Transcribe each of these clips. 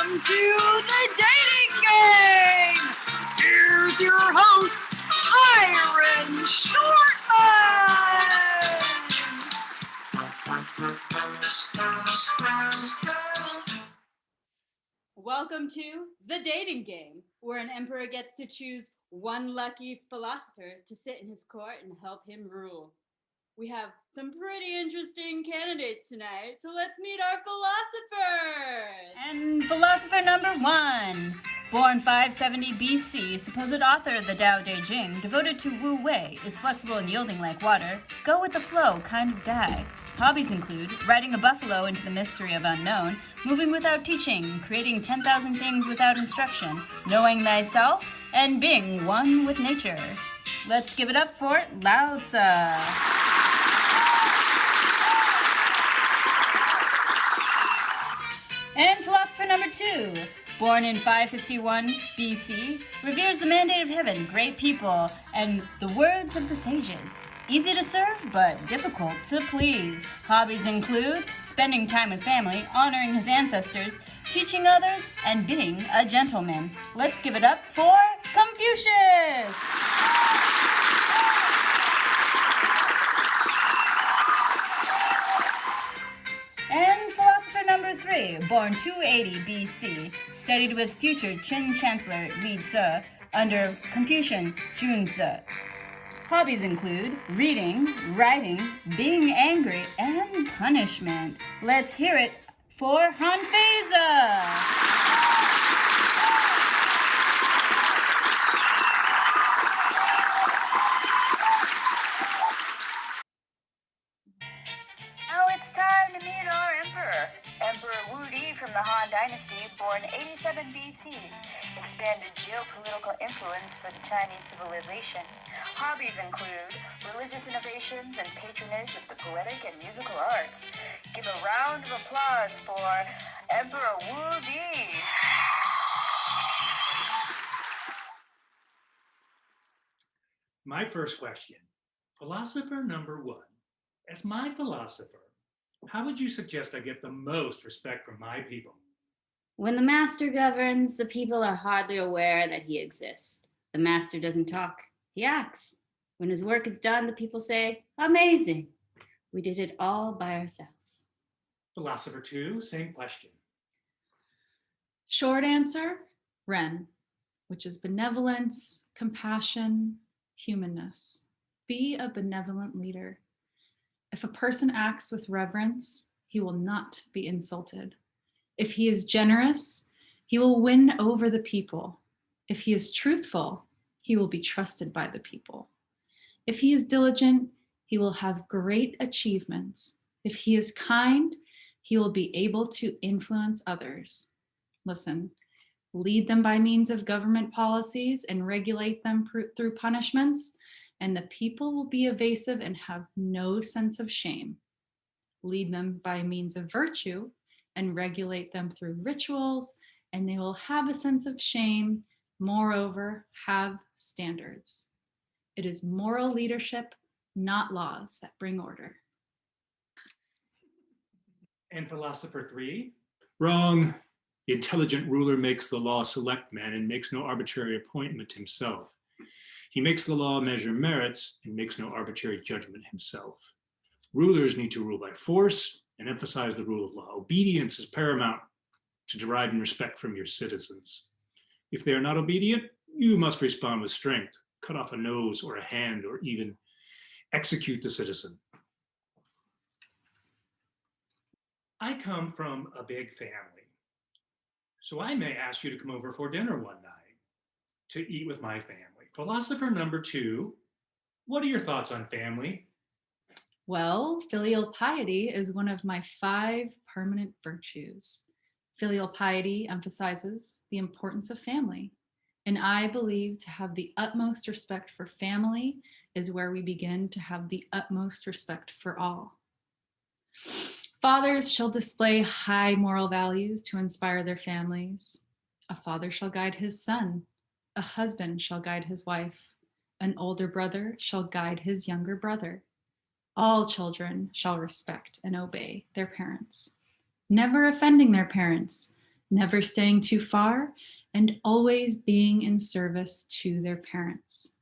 Welcome to the dating game! Here's your host, Iron Shortman! Welcome to the dating game, where an emperor gets to choose one lucky philosopher to sit in his court and help him rule. We have some pretty interesting candidates tonight, so let's meet our philosophers! And philosopher number 1, born 570 BC, supposed author of the Tao Te Ching, devoted to Wu Wei, is flexible and yielding like water, go with the flow, kind of guy. Hobbies include riding a buffalo into the mystery of unknown, moving without teaching, creating 10,000 things without instruction, knowing thyself, and being one with nature. Let's give it up for Lao Tzu. And philosopher number 2, born in 551 BC, reveres the mandate of heaven, great people, and the words of the sages. Easy to serve, but difficult to please. Hobbies include spending time with family, honoring his ancestors, teaching others, and being a gentleman. Let's give it up for Confucius! And philosopher number 3, born 280 BC, studied with future Qin Chancellor Li Tzu under Confucian Junzi. Hobbies include reading, writing, being angry, and punishment. Let's hear it for Hanfeza! From the Han Dynasty, born 87 BC, expanded geopolitical influence for the Chinese civilization. Hobbies include religious innovations and patronage of the poetic and musical arts. Give a round of applause for Emperor Wu Di. My first question, philosopher number 1. As my philosopher, how would you suggest I get the most respect from my people? When the master governs, the people are hardly aware that he exists. The master doesn't talk, he acts. When his work is done, the people say, amazing. We did it all by ourselves. Philosopher 2, same question. Short answer, Ren, which is benevolence, compassion, humanness. Be a benevolent leader. If a person acts with reverence, he will not be insulted. If he is generous, he will win over the people. If he is truthful, he will be trusted by the people. If he is diligent, he will have great achievements. If he is kind, he will be able to influence others. Listen, lead them by means of government policies and regulate them through punishments, and the people will be evasive and have no sense of shame. Lead them by means of virtue and regulate them through rituals, and they will have a sense of shame. Moreover, have standards. It is moral leadership, not laws, that bring order. And philosopher 3? Wrong. The intelligent ruler makes the law select men and makes no arbitrary appointment himself. He makes the law measure merits and makes no arbitrary judgment himself. Rulers need to rule by force and emphasize the rule of law. Obedience is paramount to deriving respect from your citizens. If they are not obedient, you must respond with strength, cut off a nose or a hand, or even execute the citizen. I come from a big family, so I may ask you to come over for dinner one night to eat with my family. Philosopher number 2, what are your thoughts on family? Well, filial piety is one of my 5 permanent virtues. Filial piety emphasizes the importance of family, and I believe to have the utmost respect for family is where we begin to have the utmost respect for all. Fathers shall display high moral values to inspire their families. A father shall guide his son. A husband shall guide his wife. An older brother shall guide his younger brother. All children shall respect and obey their parents, never offending their parents, never staying too far, and always being in service to their parents.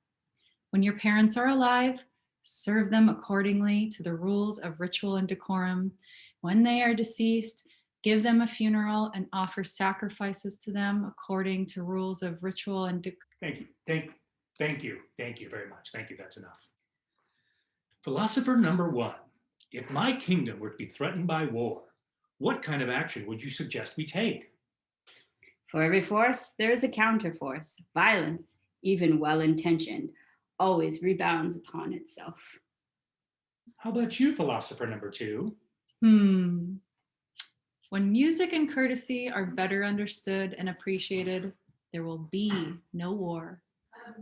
When your parents are alive, serve them accordingly to the rules of ritual and decorum. When they are deceased, give them a funeral and offer sacrifices to them according to rules of ritual and decorum. Thank you. Thank you. Thank you very much. Thank you. That's enough. Philosopher number 1. If my kingdom were to be threatened by war, what kind of action would you suggest we take? For every force, there is a counterforce. Violence, even well-intentioned, always rebounds upon itself. How about you, philosopher number 2? When music and courtesy are better understood and appreciated, there will be no war.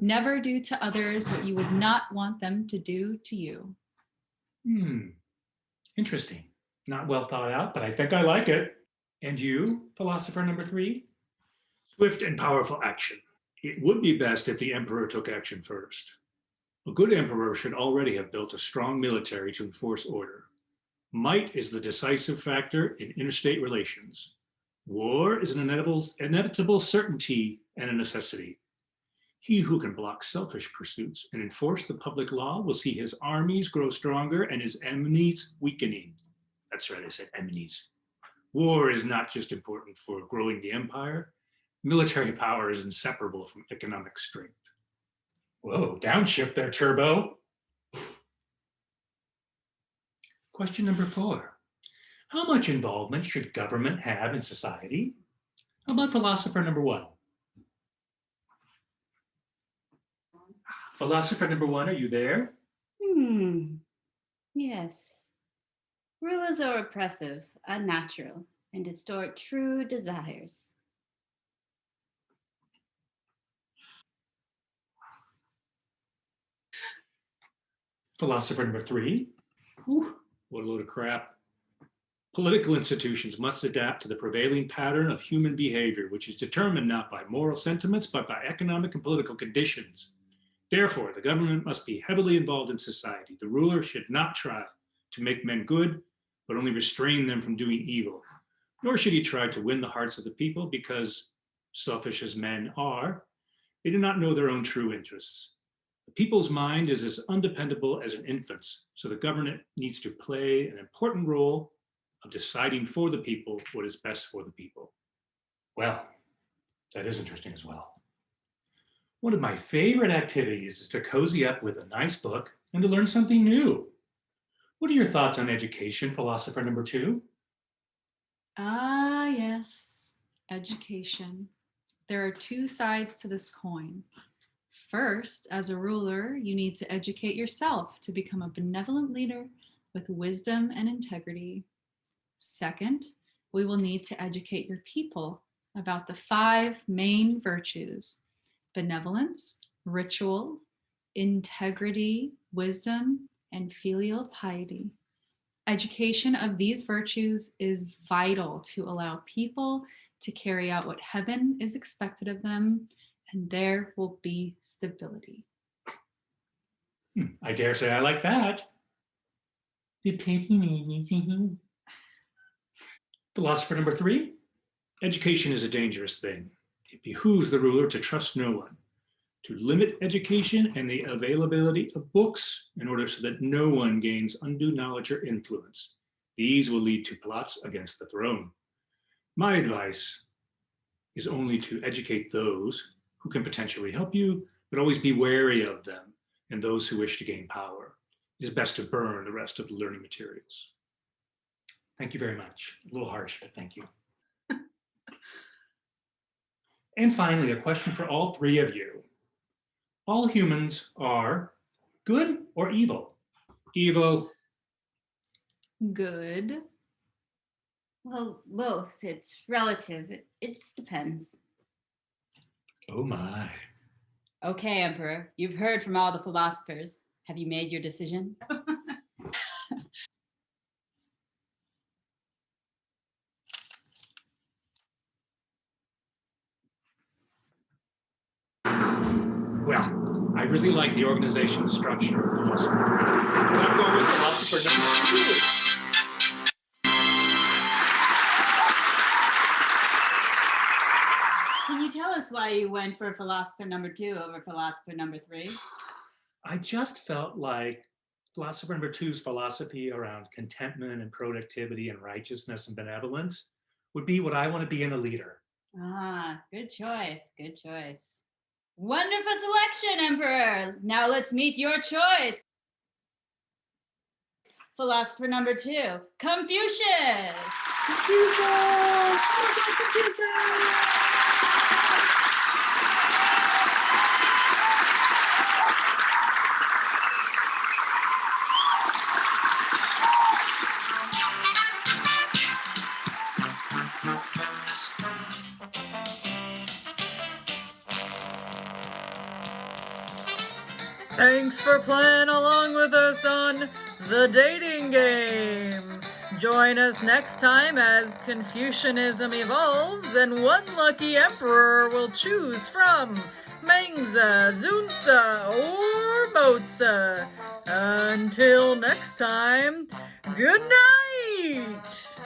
Never do to others what you would not want them to do to you. Interesting. Not well thought out, but I think I like it. And you, philosopher number 3? Swift and powerful action. It would be best if the emperor took action first. A good emperor should already have built a strong military to enforce order. Might is the decisive factor in interstate relations. War is an inevitable certainty and a necessity. He who can block selfish pursuits and enforce the public law will see his armies grow stronger and his enemies weakening. That's right, I said enemies. War is not just important for growing the empire. Military power is inseparable from economic strength. Whoa, downshift there, Turbo. Question number 4. How much involvement should government have in society? How about philosopher number 1? Philosopher number 1, are you there? Yes. Rulers are oppressive, unnatural, and distort true desires. Philosopher number 3. Whew, what a load of crap. Political institutions must adapt to the prevailing pattern of human behavior, which is determined not by moral sentiments, but by economic and political conditions. Therefore, the government must be heavily involved in society. The ruler should not try to make men good, but only restrain them from doing evil. Nor should he try to win the hearts of the people because, selfish as men are, they do not know their own true interests. The people's mind is as undependable as an infant's, so the government needs to play an important role of deciding for the people what is best for the people. Well, that is interesting as well. One of my favorite activities is to cozy up with a nice book and to learn something new. What are your thoughts on education, philosopher number 2? Ah, yes, education. There are 2 sides to this coin. First, as a ruler, you need to educate yourself to become a benevolent leader with wisdom and integrity. Second, we will need to educate your people about the 5 main virtues: benevolence, ritual, integrity, wisdom, and filial piety. Education of these virtues is vital to allow people to carry out what heaven is expected of them, and there will be stability. I dare say I like that. Philosopher number 3, education is a dangerous thing. It behooves the ruler to trust no one, to limit education and the availability of books in order so that no one gains undue knowledge or influence. These will lead to plots against the throne. My advice is only to educate those who can potentially help you, but always be wary of them and those who wish to gain power. It is best to burn the rest of the learning materials. Thank you very much. A little harsh, but thank you. And finally, a question for all 3 of you. All humans are good or evil? Evil. Good. Well, both. It's relative. It just depends. Oh my. Okay, Emperor, you've heard from all the philosophers. Have you made your decision? Well, I really like the organization structure of philosopher. But I'm going with philosopher number 2. Can you tell us why you went for philosopher number 2 over philosopher number 3? I just felt like philosopher number 2's philosophy around contentment and productivity and righteousness and benevolence would be what I want to be in a leader. Ah, good choice. Good choice. Wonderful selection, Emperor. Now let's meet your choice. Philosopher number 2, Confucius. Confucius! Thanks for playing along with us on The Dating Game. Join us next time as Confucianism evolves and one lucky emperor will choose from Mengzi, Zunzi, or Mozi. Until next time, good night!